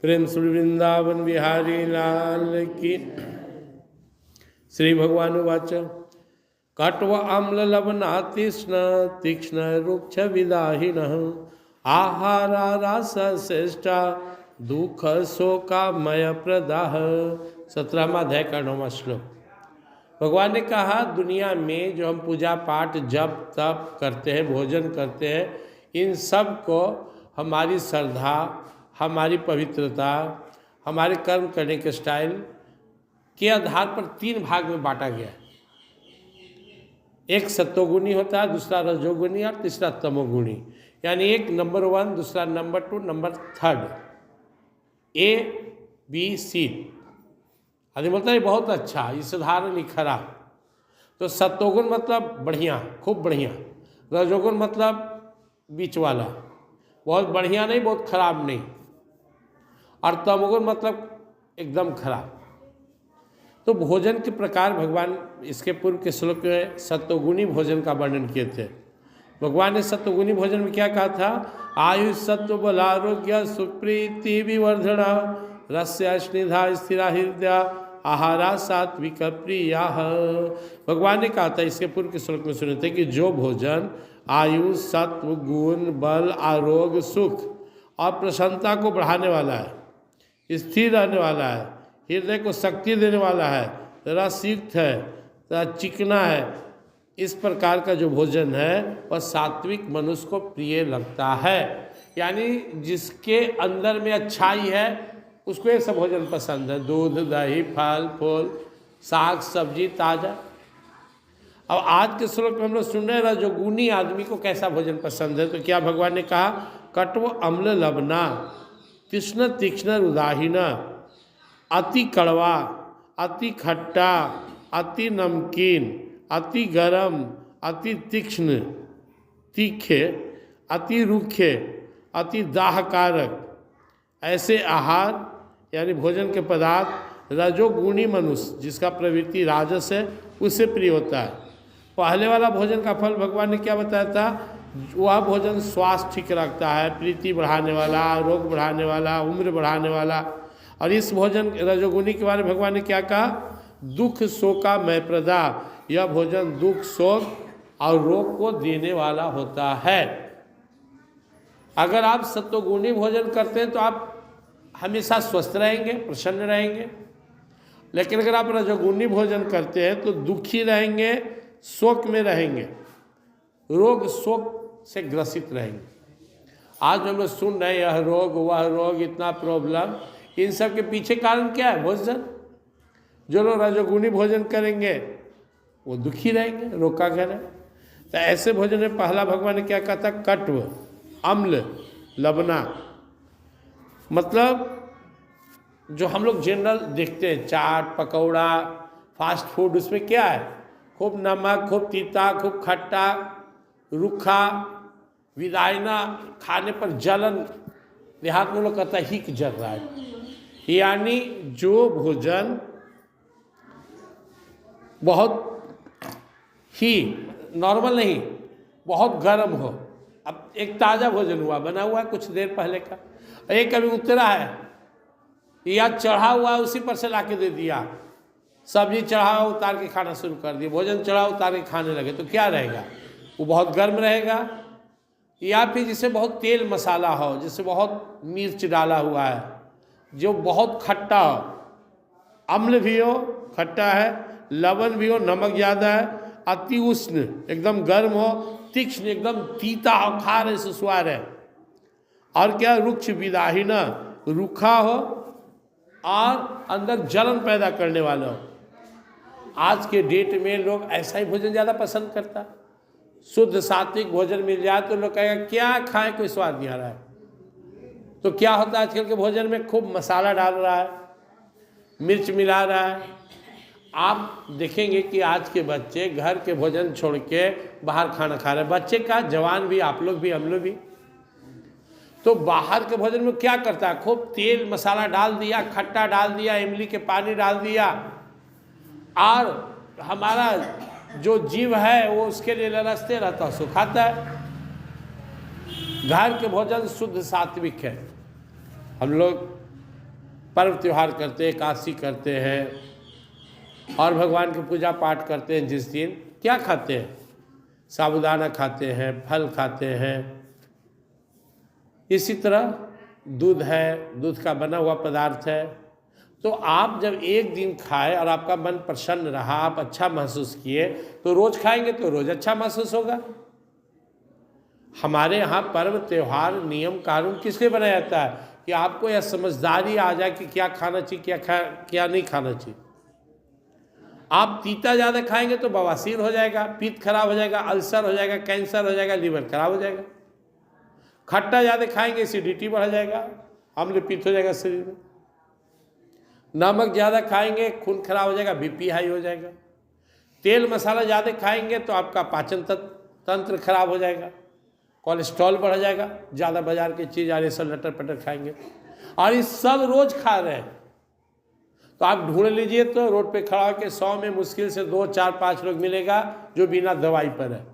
प्रेम श्री वृंदावन बिहारी लाल की। श्री भगवान उवाच कट्व अम्ल लवना तीक्ष्ण तीक्ष्ण रुक्ष विदाहिन आहारा रस श्रेष्ठा दुख शोकामय प्रदाह। 17वां अध्याय का 9वां श्लोक। भगवान ने कहा दुनिया में जो हम पूजा पाठ जप तप करते हैं, भोजन करते हैं, इन सब को हमारी श्रद्धा, हमारी पवित्रता, हमारे कर्म करने के स्टाइल के आधार पर 3 भाग में बांटा गया है। एक सत्वगुणी होता है, दूसरा रजोगुणी और तीसरा तमोगुणी। यानी एक नंबर 1, दूसरा number 2, number 3, A B C। आदमी बोलता है बहुत अच्छा, ये साधारण ही खराब। तो सत्वगुण मतलब बढ़िया, खूब बढ़िया। रजोगुण मतलब बीच वाला, बहुत बढ़िया नहीं बहुत खराब नहीं। और तमोगुण मतलब एकदम खराब। तो भोजन के प्रकार भगवान इसके पूर्व के श्लोक में सत्वगुणी भोजन का वर्णन किए थे। भगवान ने सत्वगुणी भोजन में क्या कहा था? आयुष सत्व बल आरोग्य सुप्रीति विवर्धना रस्य स्निधा स्थिरा हृदय आहारा सात्विक प्रिया। भगवान ने कहा था इसके पूर्व के श्लोक में सुने थे कि जो भोजन आयुष सत्व गुण बल आरोग्य सुख और प्रसन्नता को बढ़ाने वाला है, स्थिर रहने वाला है, हृदय को शक्ति देने वाला है, रसयुक्त है, चिकना है, इस प्रकार का जो भोजन है वह सात्विक मनुष्य को प्रिय लगता है। यानी जिसके अंदर में अच्छाई है उसको ये सब भोजन पसंद है। दूध दही फल फूल साग सब्जी ताजा। अब आज के श्लोक में हम लोग सुन रहे हैं जो गुणी आदमी को कैसा भोजन पसंद है। तो क्या भगवान ने कहा? कट्व अम्ल लवना तीक्ष्ण तीक्ष्ण रुदाहीना, अति कड़वा, अति खट्टा, अति नमकीन, अति गरम, अति तीक्ष्ण तीखे, अति रूखे, अति दाहकारक ऐसे आहार यानी भोजन के पदार्थ रजोगुणी मनुष्य जिसका प्रवृत्ति राजस है उससे प्रिय होता है। पहले वाला भोजन का फल भगवान ने क्या बताया था? वह भोजन स्वास्थ्य ठीक रखता है, प्रीति बढ़ाने वाला, रोग बढ़ाने वाला, उम्र बढ़ाने वाला। और इस भोजन रजोगुणी के बारे में भगवान ने क्या कहा? दुख शोकामय प्रदा। यह भोजन दुख शोक और रोग को देने वाला होता है। अगर आप सत्वगुणी भोजन करते हैं तो आप हमेशा स्वस्थ रहेंगे, प्रसन्न रहेंगे। लेकिन अगर आप रजोगुणी भोजन करते हैं तो दुखी रहेंगे, शोक में रहेंगे, रोग शोक से ग्रसित रहेंगे। आज हम लोग सुन रहे हैं यह रोग वह रोग, इतना प्रॉब्लम, इन सब के पीछे कारण क्या है? भोजन। जो लोग रजोगुणी भोजन करेंगे वो दुखी रहेंगे, रोका करें। तो ऐसे भोजन में पहला भगवान ने क्या कहा था? कट्व अम्ल लवना। मतलब जो हम लोग जनरल देखते हैं चाट पकौड़ा फास्ट फूड, उसमें क्या है? खूब नमक, खूब तीता, खूब खट्टा, रूखा, विदायना, खाने पर जलन, देहात में लोग कहता है हिक जल रहा है। यानी जो भोजन बहुत ही नॉर्मल नहीं, बहुत गर्म हो। अब एक ताज़ा भोजन हुआ, बना हुआ है कुछ देर पहले का, एक अभी उतरा है या चढ़ा हुआ है, उसी पर से ला के दे दिया। सब्जी चढ़ा उतार के खाना शुरू कर दिया, भोजन चढ़ा उतार के खाने लगे, तो क्या रहेगा? वो बहुत गर्म रहेगा। या फिर जिससे बहुत तेल मसाला हो, जिससे बहुत मिर्च डाला हुआ है, जो बहुत खट्टा हो, अम्ल भी हो, खट्टा है, लवण भी हो, नमक ज़्यादा है, अति उष्ण एकदम गर्म हो, तीक्ष्ण एकदम तीता हो, खा रहे से स्वाद है। और क्या? रुक्ष विदाहीना, रूखा हो और अंदर जलन पैदा करने वाला हो। आज के डेट में लोग ऐसा ही भोजन ज़्यादा पसंद करता है। शुद्ध सात्विक भोजन मिल जाए तो लोग कहेगा क्या खाएं, कोई स्वाद नहीं आ रहा है। तो क्या होता है आजकल के भोजन में? खूब मसाला डाल रहा है, मिर्च मिला रहा है। आप देखेंगे कि आज के बच्चे घर के भोजन छोड़ के बाहर खाना खा रहे हैं। बच्चे का, जवान भी, आप लोग भी, हम लोग भी। तो बाहर के भोजन में क्या करता है? खूब तेल मसाला डाल दिया, खट्टा डाल दिया, इमली के पानी डाल दिया, और हमारा जो जीव है वो उसके लिए ललचते रहता है, सुखाता है। घर के भोजन शुद्ध सात्विक है। हम लोग पर्व त्यौहार करते हैं, एकादशी करते हैं और भगवान की पूजा पाठ करते हैं जिस दिन, क्या खाते हैं? साबूदाना खाते हैं, फल खाते हैं। इसी तरह दूध है, दूध का बना हुआ पदार्थ है। तो आप जब एक दिन खाए और आपका मन प्रसन्न रहा, आप अच्छा महसूस किए, तो रोज़ खाएंगे तो रोज़ अच्छा महसूस होगा। हमारे यहाँ पर्व त्यौहार नियम कानून किस लिए बनाया जाता है? कि आपको यह समझदारी आ जाए कि क्या खाना चाहिए, क्या नहीं खाना चाहिए। आप तीता ज़्यादा खाएंगे तो बवासीर हो जाएगा, पित्त खराब हो जाएगा, अल्सर हो जाएगा, कैंसर हो जाएगा, लीवर खराब हो जाएगा। खट्टा ज़्यादा खाएंगे एसिडिटी बढ़ जाएगा, अम्ल पित्त हो जाएगा शरीर में। नमक ज़्यादा खाएंगे खून खराब हो जाएगा, बीपी हाई हो जाएगा। तेल मसाला ज़्यादा खाएंगे तो आपका पाचन तंत्र खराब हो जाएगा, कोलेस्ट्रॉल बढ़ जाएगा। ज़्यादा बाजार की चीज़ आ रही सब लटर पटर खाएंगे और ये सब रोज़ खा रहे हैं। तो आप ढूंढ लीजिए तो रोड पे खड़ा होकर 100 में मुश्किल से 2, 4, 5 लोग मिलेगा जो बिना दवाई पर है।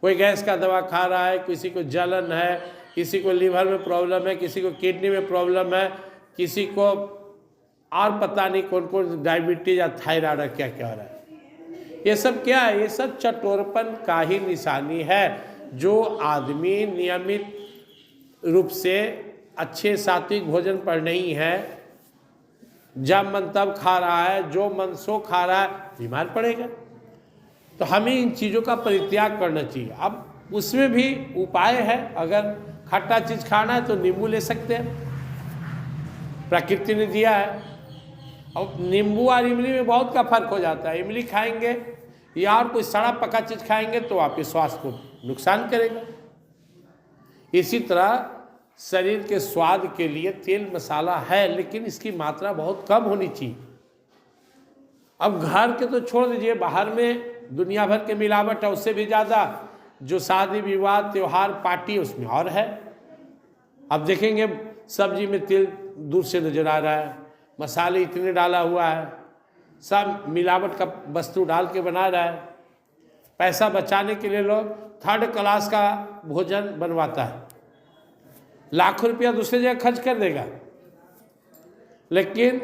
कोई गैस का दवा खा रहा है, किसी को जलन है, किसी को लीवर में प्रॉब्लम है, किसी को किडनी में प्रॉब्लम है, किसी को और पता नहीं कौन कौन डायबिटीज या थायराइड है, क्या क्या हो रहा है। ये सब क्या है? ये सब चटोरपन का ही निशानी है। जो आदमी नियमित रूप से अच्छे सात्विक भोजन पर नहीं है, जब मन तब खा रहा है, जो मन सो खा रहा है, बीमार पड़ेगा। तो हमें इन चीज़ों का परित्याग करना चाहिए। अब उसमें भी उपाय है। अगर खट्टा चीज़ खाना है तो नींबू ले सकते हैं, प्रकृति ने दिया है। अब नींबू और इमली में बहुत का फर्क हो जाता है। इमली खाएंगे या और कोई सड़ा पका चीज़ खाएंगे तो आपके स्वास्थ्य को नुकसान करेगा। इसी तरह शरीर के स्वाद के लिए तेल मसाला है, लेकिन इसकी मात्रा बहुत कम होनी चाहिए। अब घर के तो छोड़ दीजिए, बाहर में दुनिया भर के मिलावट है, उससे भी ज़्यादा जो शादी विवाह त्यौहार पार्टी उसमें और है। अब देखेंगे सब्जी में तेल दूर से नजर आ रहा है, मसाले इतने डाला हुआ है, सब मिलावट का वस्तु डाल के बना रहा है। पैसा बचाने के लिए लोग 3rd क्लास का भोजन बनवाता है, लाखों रुपया दूसरी जगह खर्च कर देगा, लेकिन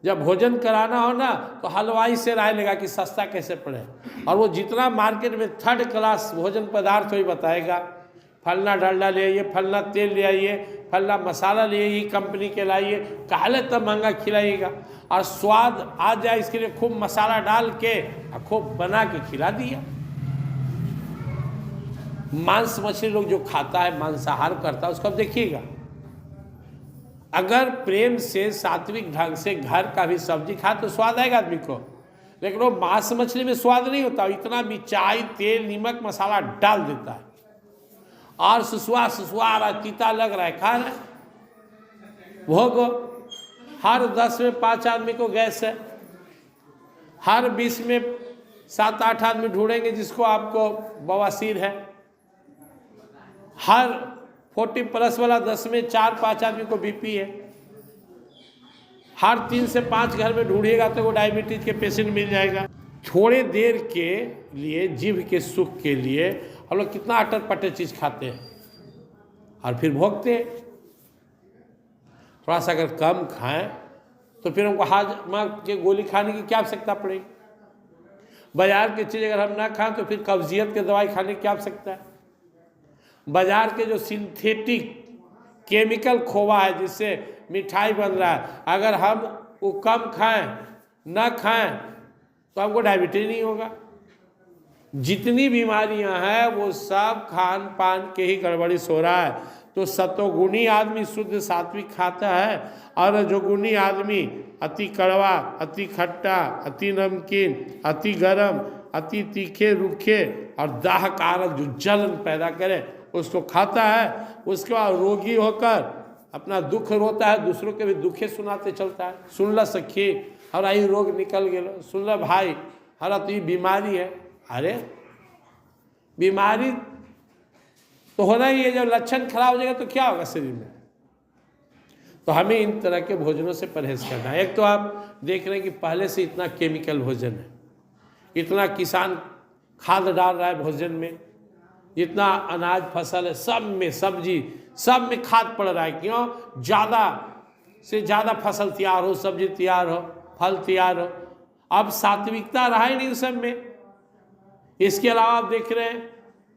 जब भोजन कराना हो ना तो हलवाई से राय लेगा कि सस्ता कैसे पड़े। और वो जितना मार्केट में 3rd क्लास भोजन पदार्थ वही बताएगा, फलना डालडा ले आइए, फलना तेल ले आइए, फलना मसाला ले आइए, कंपनी के लाइए, काले तब महंगा खिलाइएगा। और स्वाद आ जाए इसके लिए खूब मसाला डाल के खूब बना के खिला दिया। मांस मछली लोग जो खाता है, मांसाहार करता है, उसको अब देखिएगा। अगर प्रेम से सात्विक ढंग से घर का भी सब्जी खा तो स्वाद आएगा आदमी को, लेकिन वो मांस मछली में स्वाद नहीं होता। इतना मिर्चाई तेल नमक मसाला डाल देता है और सुसुआ आ रहा, तीता लग रहा है, खा रहा है। भोगो, हर 10 में 5 आदमी को गैस है, हर 20 में 7-8 आदमी ढूंढेंगे जिसको आपको बवासीर है, हर 40+ वाला 10 में 4-5 आदमी को बीपी है, हर 3 से 5 घर में ढूंढिएगा तो वो डायबिटीज के पेशेंट मिल जाएगा। थोड़े देर के लिए जीभ के सुख के लिए हम लोग कितना अटर पटर चीज़ खाते हैं और फिर भोगते हैं। थोड़ा सा अगर कम खाएं तो फिर हमको हाजमा के गोली खाने की क्या आवश्यकता पड़ेगी। बाजार की चीज़ अगर हम ना खाएं तो फिर कब्जियत की दवाई खाने की क्या आवश्यकता है। बाजार के जो सिंथेटिक केमिकल खोवा है जिससे मिठाई बन रहा है, अगर हम वो कम खाएं ना खाएं तो हमको डायबिटीज नहीं होगा। जितनी बीमारियां हैं वो सब खान पान के ही गड़बड़ी से हो रहा है। तो सतोगुणी आदमी शुद्ध सात्विक खाता है और रजोगुणी आदमी अति कड़वा, अति खट्टा, अति नमकीन, अति गरम, अति तीखे रूखे और दाह कारक जो जलन पैदा करे उसको खाता है। उसके बाद रोगी होकर अपना दुख रोता है, दूसरों के भी दुखे सुनाते चलता है। सुन ल सखी हमारा ही रोग निकल गया, सुन ल भाई हमारा तो ये बीमारी है। अरे बीमारी तो होना ही है, जब लक्षण खराब हो जाएगा तो क्या होगा शरीर में। तो हमें इन तरह के भोजनों से परहेज करना है। एक तो आप देख रहे हैं कि पहले से इतना केमिकल भोजन है, इतना किसान खाद डाल रहा है भोजन में, जितना अनाज फसल है सब में, सब्जी सब में खाद पड़ रहा है। क्यों? ज़्यादा से ज़्यादा फसल तैयार हो, सब्जी तैयार हो, फल तैयार हो। अब सात्विकता रहा ही नहीं उस सब में। इसके अलावा आप देख रहे हैं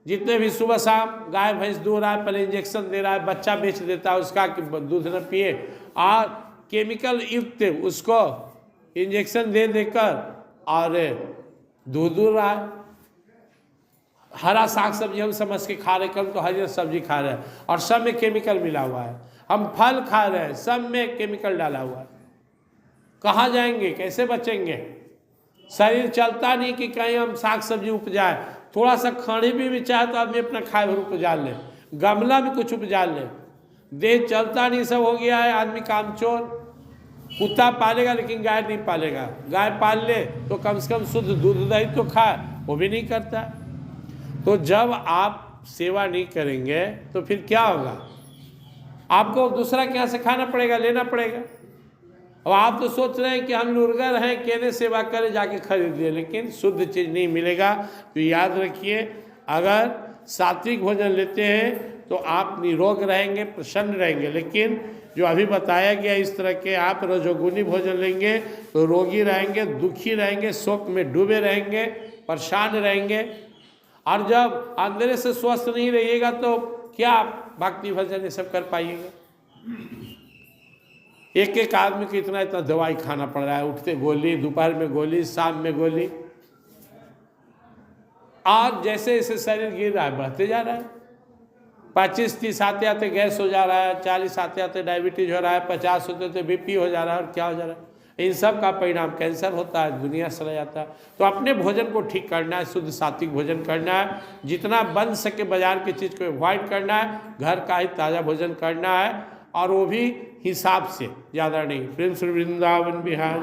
जितने भी सुबह शाम गाय भैंस दूह रहा है, पहले इंजेक्शन दे रहा है, बच्चा बेच देता है उसका कि दूध न पिए, और केमिकल युक्त उसको इंजेक्शन दे देकर और दूध दूह रहा है। हरा साग सब्जी हम समझ के खा रहे, कल तो हरी सब्जी खा रहे हैं और सब में केमिकल मिला हुआ है। हम फल खा रहे हैं, सब में केमिकल डाला हुआ है। कहाँ जाएंगे, कैसे बचेंगे? शरीर चलता नहीं कि कहीं हम साग सब्जी उपजाए। थोड़ा सा खड़ी भी चाहे तो आदमी अपना खाए भर उपजा ले, गमला में कुछ उपजा ले। देह चलता नहीं, सब हो गया है। आदमी कामचोर, कुत्ता पालेगा लेकिन गाय नहीं पालेगा। गाय पाल ले तो कम से कम शुद्ध दूध दही तो खाए, वो भी नहीं करता। तो जब आप सेवा नहीं करेंगे तो फिर क्या होगा? आपको दूसरा के यहाँ से खाना पड़ेगा, लेना पड़ेगा। अब आप तो सोच रहे हैं कि हम लुरगर हैं, केने सेवा करें, जाके खरीद लिए, लेकिन शुद्ध चीज़ नहीं मिलेगा। तो याद रखिए, अगर सात्विक भोजन लेते हैं तो आप निरोग रहेंगे, प्रसन्न रहेंगे। लेकिन जो अभी बताया गया इस तरह के आप रजोगुनी भोजन लेंगे तो रोगी रहेंगे, दुखी रहेंगे, शोक में डूबे रहेंगे, परेशान रहेंगे। और जब अंदर से स्वस्थ नहीं रहिएगा तो क्या आप भक्ति भजन ये सब कर पाइएगा? एक एक आदमी को इतना इतना दवाई खाना पड़ रहा है, उठते गोली, दोपहर में गोली, शाम में गोली। और जैसे जैसे शरीर गिर रहा है बढ़ते जा रहा है। 25-30 आते आते गैस हो जा रहा है, 40 आते आते डायबिटीज हो रहा है, 50 होते होते बीपी हो जा रहा है, और क्या हो जा रहा है? इन सब का परिणाम कैंसर होता है, दुनिया चला जाता है। तो अपने भोजन को ठीक करना है, शुद्ध सात्विक भोजन करना है, जितना बन सके बाजार की चीज़ को अवॉइड करना है, घर का ही ताज़ा भोजन करना है, और वो भी हिसाब से, ज़्यादा नहीं। प्रेम श्री वृंदावन बिहार।